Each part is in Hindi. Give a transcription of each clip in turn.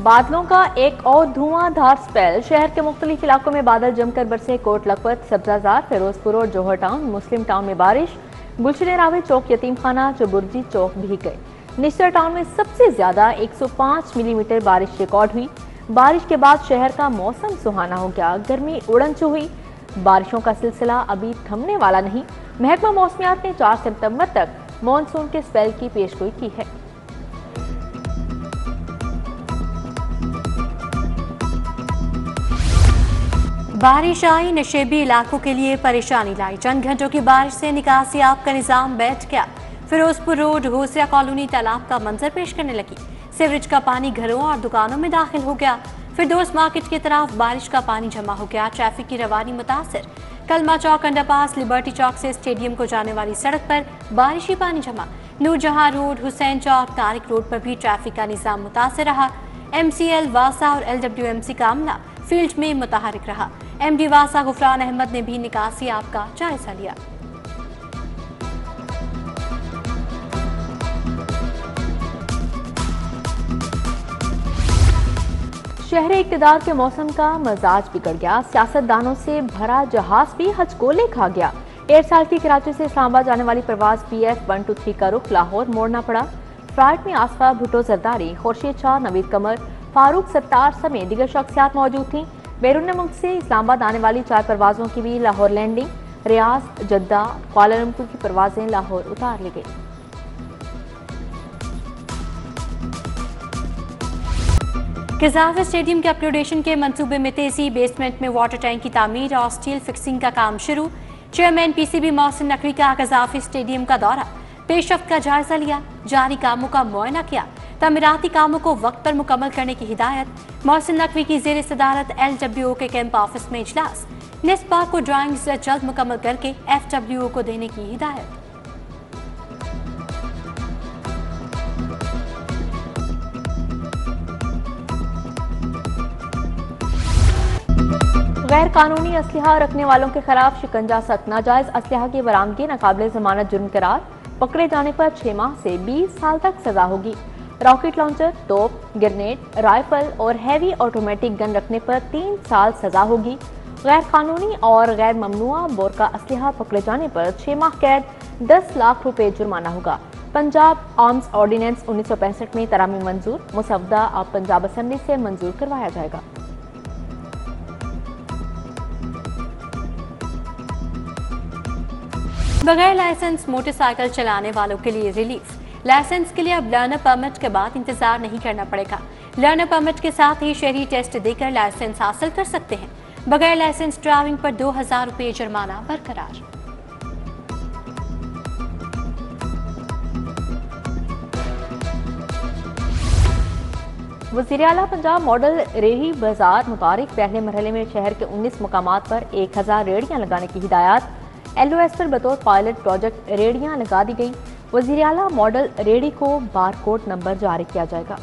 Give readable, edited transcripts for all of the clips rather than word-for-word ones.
बादलों का एक और धुआंधार स्पेल। शहर के मुख्तलिफ इलाकों में बादल जमकर बरसे। कोट लखपत, सब्जाजार, फिरोजपुर और जौहर टाउन, मुस्लिम टाउन में बारिश। गुलशन रावे चौक, यतीम खाना, चबुर्जी चौक भीग गए। निश्चर टाउन में सबसे ज्यादा 105 मिलीमीटर बारिश रिकॉर्ड हुई। बारिश के बाद शहर का मौसम सुहाना हो गया। गर्मी उड़न छू हुई। बारिशों का सिलसिला अभी थमने वाला नहीं। महकमा मौसमियात ने 4 सितंबर तक मानसून के स्पेल की पेशगोई की है। बारिश आई, नशेबी इलाकों के लिए परेशानी लाई। चंद घंटों की बारिश से निकासी आब का निजाम बैठ गया। फिरोजपुर रोड, होसिया कॉलोनी तालाब का मंजर पेश करने लगी। सीवरेज का पानी घरों और दुकानों में दाखिल हो गया। फिरदौस मार्केट की तरफ बारिश का पानी जमा हो गया। ट्रैफिक की रवानी मुतासिर। कलमा चौक अंडरपास, लिबर्टी चौक से स्टेडियम को जाने वाली सड़क पर बारिशी पानी जमा। नूरजहां रोड, हुसैन चौक, तारिक रोड पर भी ट्रैफिक का निजाम मुतासिर रहा। MCL, वासा और LWMC का अमला फील्ड में मुतहरिक रहा। MD वासा गुफरान अहमद ने भी निकासी आब का जायजा लिया। शहरी इक़्तिदार के मौसम का मजाज बिगड़ गया। सियासतदानों से भरा जहाज भी हचकोले खा गया। एयरसेल की कराची से इस्लामाबाद जाने वाली परवाज PF 123 का रुख लाहौर मोड़ना पड़ा। फ्लाइट में आसफा भुट्टो जरदारी, खुर्शीद शाह, नवीद कमर, फारूक सत्तार समेत दीगर शख्सियात मौजूद थीं। बैरून मुल्क से इस्लामाबाद आने वाली 4 परवाजों की भी लाहौर लैंडिंग। रियाज, जद्दा, कुआलालंपुर की परवाजें लाहौर उतार ली गई। कज़ाफ स्टेडियम के अपग्रेडेशन के मंसूबे में तेजी। बेसमेंट में वाटर टैंक की तामीर और स्टील फिक्सिंग का काम शुरू। चेयरमैन PCB मोहसिन नकवी का कज़ाफ स्टेडियम का दौरा, पेशरफ्त का जायजा लिया। जारी कामों का मुआयना किया। तमीराती कामों को वक्त पर मुकम्मल करने की हिदायत। मोहसिन नकवी की ज़ेर सदारत LWO के कैंप ऑफिस में इजलास। निस्बा को ड्राइंग्स जल्द मुकम्मल करके FWO को देने की हिदायत। गैर कानूनी असलहा रखने वालों के खिलाफ शिकंजा सख्त। नाजायज असलहा की बरामदगी नाकाबिले जमानत जुर्म करार। पकड़े जाने पर 6 माह से 20 साल तक सजा होगी। रॉकेट लॉन्चर, तोप, ग्रेनेड, राइफल और हैवी ऑटोमेटिक गन रखने पर 3 साल सजा होगी। गैर कानूनी और गैर ममनुआ बोरका असलहा पकड़े जाने पर 6 माह कैद, 10 लाख रुपए जुर्माना होगा। पंजाब आर्म्स ऑर्डिनेंस 1965 में तरामी मंजूर। मुसवदा अब पंजाब असम्बली से मंजूर करवाया जाएगा। बगैर लाइसेंस मोटरसाइकिल चलाने वालों के लिए रिलीफ। लाइसेंस के लिए अब लर्नर परमिट के बाद इंतजार नहीं करना पड़ेगा। लर्नर परमिट के साथ ही शहरी टेस्ट देकर लाइसेंस हासिल कर सकते हैं। बगैर लाइसेंस ड्राइविंग पर 2000 रुपये जुर्माना बरकरार। वज़ीर आला पंजाब मॉडल रेहड़ी बाजार मुतारिक। पहले मरहले में शहर के 19 मुकामात पर 1000 रेहड़ियां लगाने की हिदायत। LOS पर बतौर पायलट प्रोजेक्ट रेहड़ियां लगा दी गई। वज़ीर आला मॉडल रेहड़ी को बारकोड नंबर जारी किया जाएगा।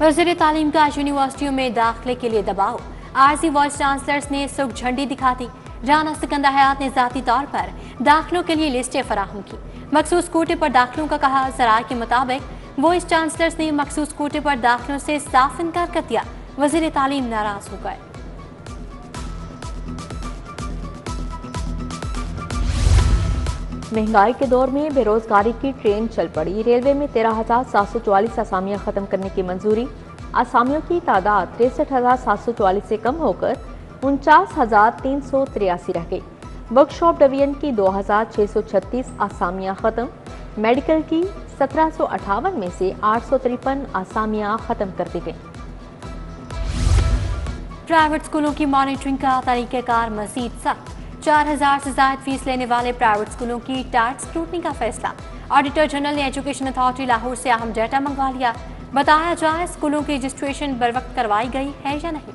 वज़ीर तालीम का यूनिवर्सिटियों में दाखिले के लिए दबाव। आरजी वाइस चांसलर्स ने सुख झंडी दिखा दी। राना सिकंदर हयात ने ज़ाती तौर पर दाखिलों के लिए लिस्टें फराहम की। मखसूस कोटे पर दाखिलों का कहा। ज़राए के मुताबिक वाइस चांसलर्स ने मखसूस कोटे पर दाखिलों से साफ इनकार कर दिया। वज़ीर तालीम नाराज हो गए। महंगाई के दौर में बेरोजगारी की ट्रेन चल पड़ी। रेलवे में 13,744 असामियां खत्म करने की मंजूरी। असामियों की तादाद 63,744 से कम होकर 49,383 रह गई। वर्कशॉप डिवीजन की 2,636 असामियां खत्म। मेडिकल की 1758 में से 853 असामियां खत्म कर दी गई। प्राइवेट स्कूलों की मॉनिटरिंग का तरीक़ेकार मजीद सख्त। 4000 से ज्यादा फीस लेने वाले प्राइवेट स्कूलों की टाइट स्क्रूटनी का फैसला। ऑडिटर जनरल ने एजुकेशन अथॉरिटी लाहौर से अहम डाटा मंगवा लिया। बताया जाए स्कूलों की रजिस्ट्रेशन बर वक्त करवाई गई है या नहीं।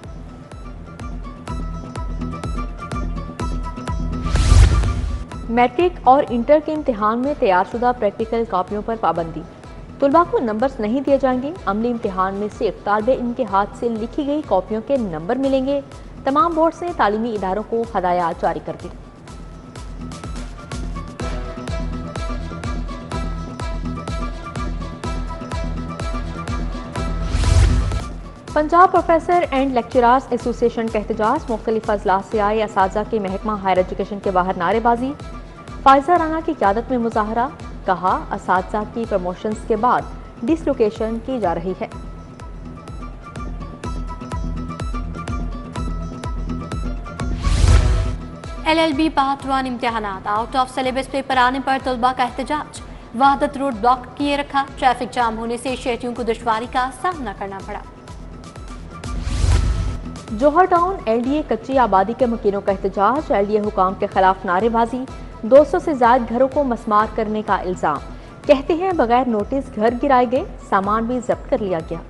मैट्रिक और इंटर के इम्तिहान में तैयारशुदा प्रैक्टिकल कॉपियों पर पाबंदी। तुलबा को नंबर्स नहीं दिए जाएंगे। अमली इम्तिहान में सिर्फ तालिबे इल्म के हाथ से लिखी गई कॉपियों के नंबर मिलेंगे। तमाम बोर्ड्स ने तालीमी इदारों को हदायत जारी कर दी। Punjab professor and lecturers association का एहतजाज, मुख्तलिफ अजला से आए असातिज़ा की महकमा हायर एजुकेशन के बाहर नारेबाजी। फायजा राना की क़यादत में मुजाहरा, कहा असातिज़ा की प्रमोशंस के बाद डिसलोकेशन की जा रही है। LLB पार्ट 1 इम्तिहानात आउट ऑफ सिलेबस पेपर आने पर तलबा का एहतजाज, वहादत रोड ब्लॉक किए रखा, ट्रैफिक जाम होने से शहरियों को दुश्वारी का सामना करना पड़ा। जौहर टाउन LDA कच्ची आबादी के मकीनों का एहतजाज, LDA हुकाम के खिलाफ नारेबाजी, 200 से ज्यादा घरों को मसमार करने का इल्जाम, कहते हैं बगैर नोटिस घर गिराए गए, सामान भी जब्त कर लिया गया।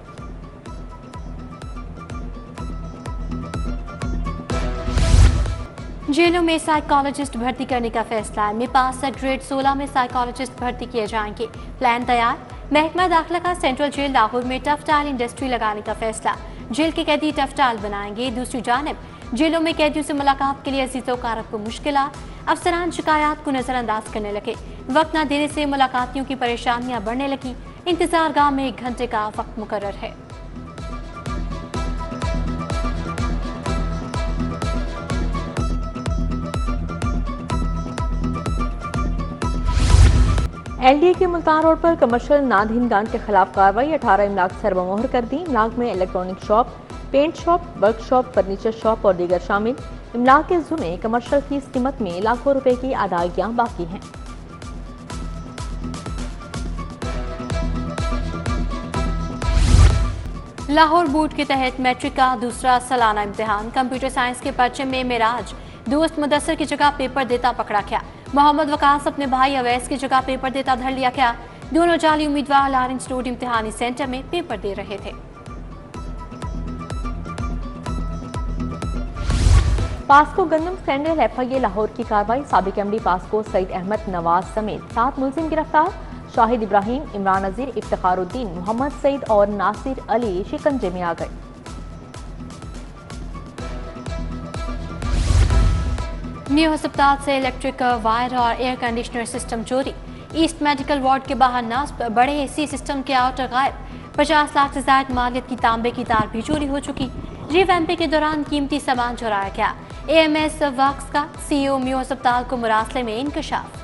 जेलों में साइकोलॉजिस्ट भर्ती करने का फैसला, में पास से ग्रेड 16 में साइकोलॉजिस्ट भर्ती किए जाएंगे, प्लान तैयार। महकमा दाखिला का सेंट्रल जेल लाहौर में टफटाइल इंडस्ट्री लगाने का फैसला, जेल के कैदी टफटाइल बनाएंगे। दूसरी जानिब जेलों में कैदियों से मुलाकात के लिए अजीजों कारब को मुश्किलात, अफसरान शिकायत को नजरअंदाज करने लगे, वक्त न देने से मुलाकातियों की परेशानियां बढ़ने लगी। इंतजार गाह में 1 घंटे का वक्त मुकर्रर है। LDA के मुल्तान रोड पर कमर्शियल नादहिंदान के खिलाफ कार्रवाई, 18 इमलाक सरबमोहर कर दी। इमलाक में electronic shop, paint shop, workshop, furniture shop और दीगर शामिल। इमलाक के जुमे कमर्शियल फीस कीमत में लाखों रुपए की अदायगियां बाकी हैं। लाहौर बोर्ड के तहत मैट्रिक का दूसरा सालाना इम्तिहान, कंप्यूटर साइंस के पर्चे में मेराज दोस्त मुदस्सर की जगह पेपर देता पकड़ा गया। मोहम्मद वकास अपने भाई अवैस की जगह पेपर देता धर लिया गया। दोनों जाली उम्मीदवार लॉरेंस रोड इम्तिहानी सेंटर में पेपर दे रहे थे। पास्को गंदम स्कैंडल FIA लाहौर की कार्रवाई, साबिक MD पास्को सईद अहमद नवाज समेत 7 मुलजिम गिरफ्तार। शाहिद इब्राहिम, इमरान नजीर, इफ्तिखारुद्दीन, मोहम्मद सईद और नासिर अली शिकंजे में आ गए। न्यू अस्पताल से इलेक्ट्रिक वायर और एयर कंडीशनर सिस्टम चोरी। ईस्ट मेडिकल वार्ड के बाहर नस्ब, बड़े AC सिस्टम के आउटर गायब। 50 लाख से ज्यादा मालियत की तांबे की तार भी चोरी हो चुकी। रिवैम्पिंग के दौरान कीमती सामान चुराया गया। AMS वर्क्स का CEO न्यू अस्पताल को मुरासले में इंकशाफ।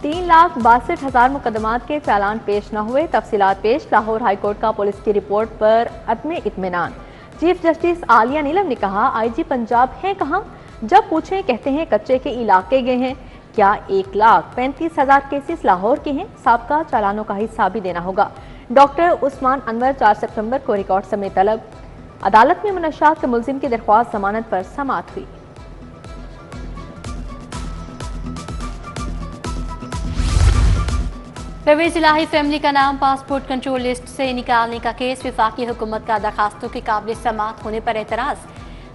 तीन 3,62,000 मुकदमात के चालान पेश न हुए, तफसीलात पेश। लाहौर हाईकोर्ट का पुलिस की रिपोर्ट पर अदम इत्मीनान। चीफ जस्टिस आलिया नीलम ने कहा, IG पंजाब हैं कहाँ? जब पूछें कहते हैं कच्चे के इलाके गए हैं। क्या 1,35,000 केसेस लाहौर के हैं? साबका चालानों का हिस्सा भी देना होगा। डॉक्टर उस्मान अनवर 4 सितंबर को रिकॉर्ड समेत तलब। अदालत में मुनशात के मुलजिम की दरख्वास्त जमानत पर समाअत हुई। परवेज इलाही फैमिली का नाम पासपोर्ट कंट्रोल लिस्ट से निकालने का केस, विफाकी हुकूमत का दरखास्तों के काबिल समाअत होने पर एतराज।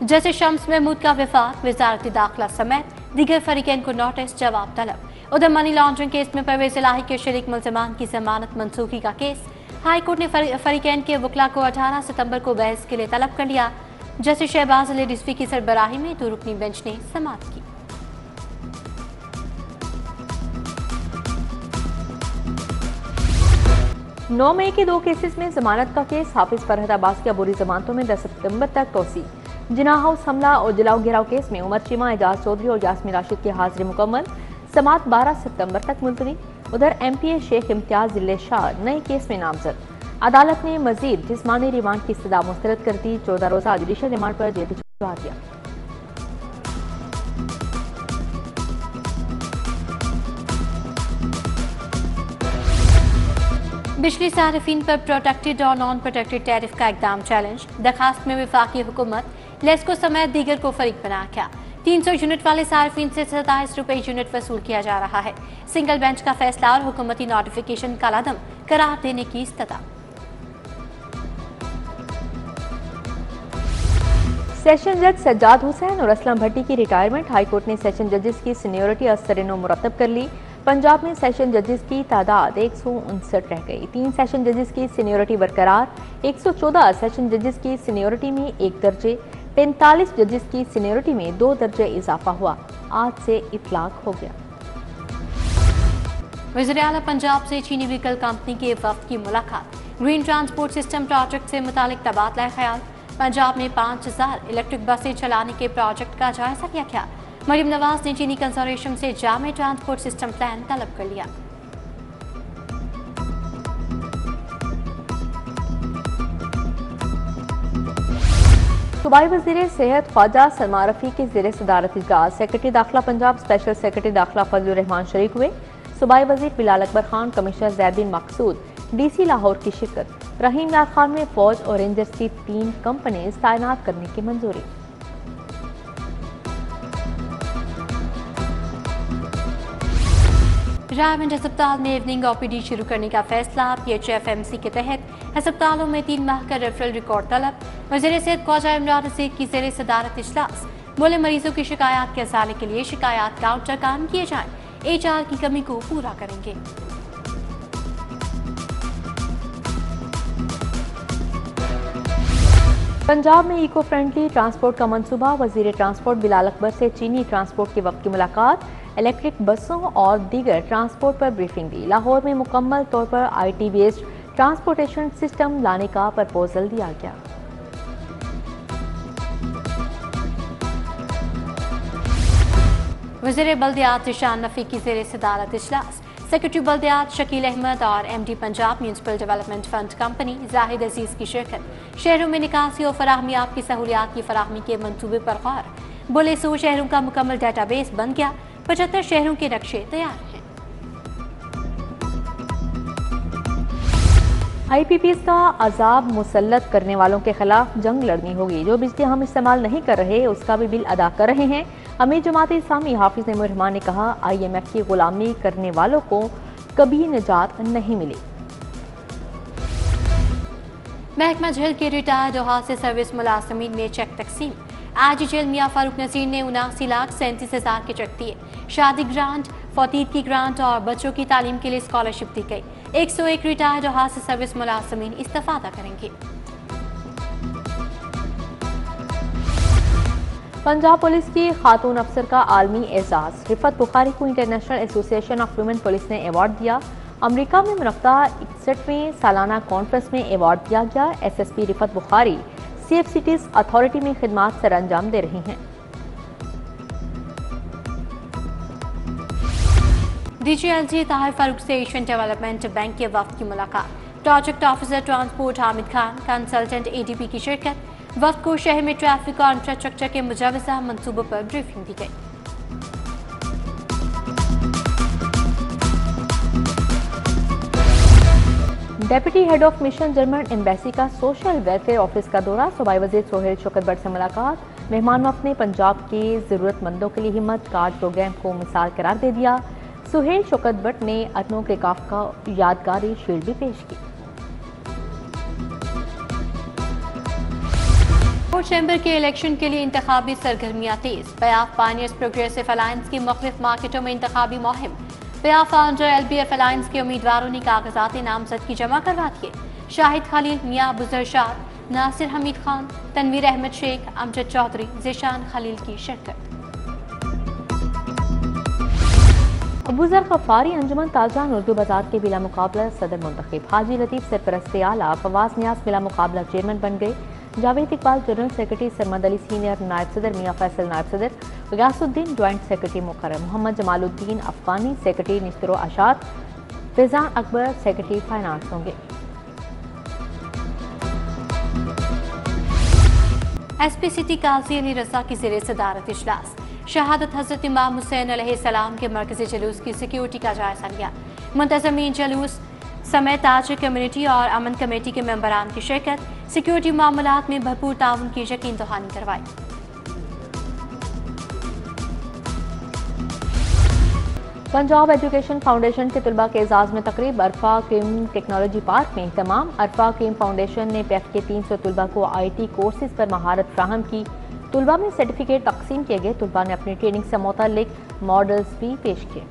जस्टिस शम्स महमूद का विफाक, वजारत दाखिला समेत दीगर फरीकैन को नोटिस, जवाब तलब। उधर मनी लॉन्ड्रिंग केस में परवेज इलाही के शरीक मुल्ज़िमान की जमानत मनसूखी का केस, हाईकोर्ट ने फरीकैन के वकला को 18 सितंबर को बहस के लिए तलब कर लिया। जस्टिस शहबाज अली रिजवी की सरबराही में 2 रुकनी बेंच ने समाअत की। 9 मई के 2 केसेस में जमानत का केस, हाफिज फरहत अब्बास की अबूरी जमानतों में 10 सितंबर तक तोसी। जिना हाउस हमला और जलाओ गिराव केस में उमर चीमा, एजाज चौधरी और जासमीन राशिद की हाजिरी मुकम्मल, समाअत 12 सितंबर तक मुलतवी। उधर MPA शेख इम्तियाज जिले शाह नए केस में नामजद। अदालत ने मजीद जिस्मानी रिमांड की इस्तदा मुस्तरद कर दी। 14 रोजा जुडिशल रिमांड पर जेल भिजवा दिया। बिजली सार्फिन पर प्रोटेक्टेड और नॉन प्रोटेक्टेड टैरिफ का इकदाम चैलेंज। दरखास्त में विफाकी हुकूमत लेस्को समेत दीगर को फरीक बना गया। 300 यूनिट वाले सार्फिन से 27 रुपए यूनिट वसूल किया जा रहा है। सिंगल बेंच का फैसला और हुकूमती नोटिफिकेशन कलादम करार देने की इस्तदा। सेशन जज सज्जाद हुसैन और असलम भट्टी की रिटायरमेंट। हाईकोर्ट ने सेशन जजेस की सीनियोरिटी असरनो मुरतब कर ली। पंजाब में सेशन जजेस की तादाद 159 रह गई। 3 सेशन जजेस की सीनियोरिटी बरकरार। 114 सेशन जजेस की सीनियोरिटी में 1 दर्जे, 45 जजेस की सीनियोरिटी में 2 दर्जे इजाफा हुआ। आज से इतलाक हो गया। वज़ीर आला पंजाब से चीनी व्हीकल कंपनी के वफ्द की मुलाकात, ग्रीन ट्रांसपोर्ट सिस्टम प्रोजेक्ट से मुतालिक तबादला ख्याल, पंजाब में 5000 इलेक्ट्रिक बसें चलाने के प्रोजेक्ट का जायजा लिया गया। मरियम नवाज ने चीनी कंसोर्शियम से जामे ट्रांसपोर्ट सिस्टम प्लान तलब कर लिया। सूबाई वज़ीर सेहत ख्वाजा सलमा रफ़ी के ज़ेर सदारत इजलास सेक्रेटरी दाखिला पंजाब, स्पेशल सेक्रेटरी दाखिला फजलुर रहमान शरीक हुए। सूबाई वज़ीर बिलाल अकबर खान, कमिश्नर जैदीन मकसूद, DC लाहौर की शिरकत। रहीम यार खान में फौज और रेंजर्स की 3 कंपनी तैनात करने की मंजूरी। रायमंड अस्पताल में इवनिंग OPD शुरू करने का फैसला। PHFMC के तहत अस्पतालों में 3 माह का रेफरल रिकॉर्ड तलब। वज़ीर सेहत ख्वाजा इमरान रशीद की ज़ेर सदारत इजलास, बोले मरीजों की शिकायत के असाले के लिए शिकायत काउंटर कायम किए जाएं, HR की कमी को पूरा करेंगे। पंजाब में इको फ्रेंडली ट्रांसपोर्ट का मंसूबा, वज़ीर ट्रांसपोर्ट बिलाल अकबर से चीनी ट्रांसपोर्ट के वक्त की मुलाकात, इलेक्ट्रिक बसों और दीगर ट्रांसपोर्ट पर ब्रीफिंग दी। लाहौर में मुकम्मल तौर पर IT बेस्ड ट्रांसपोर्टेशन सिस्टम लाने का प्रपोजल दिया गया। वज़ीर बल्दियात जिशान नफ़ी की ज़ेर सदारत इजलास, सेक्रेटरी बल्दियात शकील अहमद और MD Punjab municipal development fund company Zahid Aziz की शिरकत। शहरों में निकासी और फराहमियाब की सहूलियात की फराहमी के मंसूबे पर गौर, बोले 100 शहरों का मुकम्मल डाटाबेस बन गया, 75 शहरों के नक्शे तैयार हैं। IPPs का अजाब मुसल्लत करने वालों के खिलाफ जंग लड़नी होगी। जो बिजली हम इस्तेमाल नहीं कर रहे उसका भी बिल अदा कर रहे हैं। अमीर जमात इस्लामी हाफिज नईमुर रहमान ने कहा, IMF की गुलामी करने वालों को कभी निजात नहीं मिली। महकमा झील के रिटायर्ड और हादसे सर्विस मुलाजमीन में चेक तकसीम। आज जेल मियां फारूक नसीर ने 79,37,000 के चेक दिए। शादी ग्रांट, फौतीद की ग्रांट और बच्चों की तालीम के लिए स्कॉलरशिप दी गई। 101 रिटायर्ड और हादसे सर्विस मुलाजमीन इस्तेफादा करेंगे। पंजाब पुलिस की खातून अफसर का आलमी एजाज, रिफत बुखारी को international association of women police ने अवार्ड दिया। अमेरिका में मुनक्का 61वें सालाना कॉन्फ्रेंस में अवार्ड दिया गया। SSP Rifat Bukhari safe cities authority में खिदमात सर अंजाम दे रही हैं। DGLG ताहिर फारूक से एशियन डेवलपमेंट बैंक के वफ्द की मुलाकात। Project officer transport Hamid Khan, consultant ADP की शिरकत। वफ्द को शहर में ट्रैफिक और इंफ्रास्ट्रक्चर के मुजाविजा मंसूबों पर ब्रीफिंग दी गई। Deputy head of mission German embassy का सोशल वेलफेयर ऑफिस का दौरा। सूबाई वज़ीर सुहेल शौकत भट्ट से मुलाकात। मेहमान वफ्द ने पंजाब के ज़रूरतमंदों के लिए हिम्मत कार्ड प्रोग्राम को मिसाल करार दे दिया। सुहेल शौकत भट्ट ने अदनों के काफ का यादगारी शील्ड भी पेश की। कोर्ट चैम्बर के इलेक्शन के लिए इंतखाबी सरगर्मियां तेज। बयाफ पायनियर्स प्रोग्रेसिव अलायंस की मुख्तलिफ मार्केटों में इंतखाबी मुहिम। बयाफ फाउंडर LBF अलायंस के उम्मीदवारों ने कागजात नामजदगी जमा करवा दिए। शाहिद खलील, मियां अबूजर शाद, नासिर हमीद खान, तनवीर अहमद शेख, अमजद चौधरी, ज़ीशान खलील की शिरकत। अबूजर गफ्फारी अंजुमन ताजदान उर्दू बाजार के बिला मुकाबला सदर मुंतखब। हाजी लतीफ सरपरस्त आला फवाज नियाज बिला मुकाबला चेयरमैन बन गए। Javed Iqbal general secretary, Sarmad Ali senior नायब सदर, मियां फैसल नायब सदर, गयासुद्दीन ज्वाइंट सेक्रेटरी मुकर्रम, मोहम्मद जमालुद्दीन अफगानी सेक्रेटरी निस्तरो अशात, फैजान अकबर सेक्रेटरी फाइनेंस होंगे। SP सिटी काजी अली रजा की ज़ेर सदारत इजलास। शहादत हजरत इमाम हुसैन अलैहिस्सलाम के मरकज़ी जुलूस की सिक्योरिटी का जायजा लिया। मुंतज़मीन जुलूस समेत ताज कम्युनिटी और अमन कमेटी के मेंबरान की शिरकत। सिक्योरिटी मामलात में भरपूर ताउन की यकीन दहानी करवाई। पंजाब एजुकेशन फाउंडेशन के तलबा के एजाज में तकरीब। अरफा क्रीम टेक्नोलॉजी पार्क में तमाम। अरफा क्रीम फाउंडेशन ने PEF के 300 तलबा को IT कोर्सेज पर महारत फ्राहम की। तलबा में सर्टिफिकेट तकसीम किए गए। तलबा ने अपनी ट्रेनिंग से मुतल्लिक मॉडल्स भी पेश किए।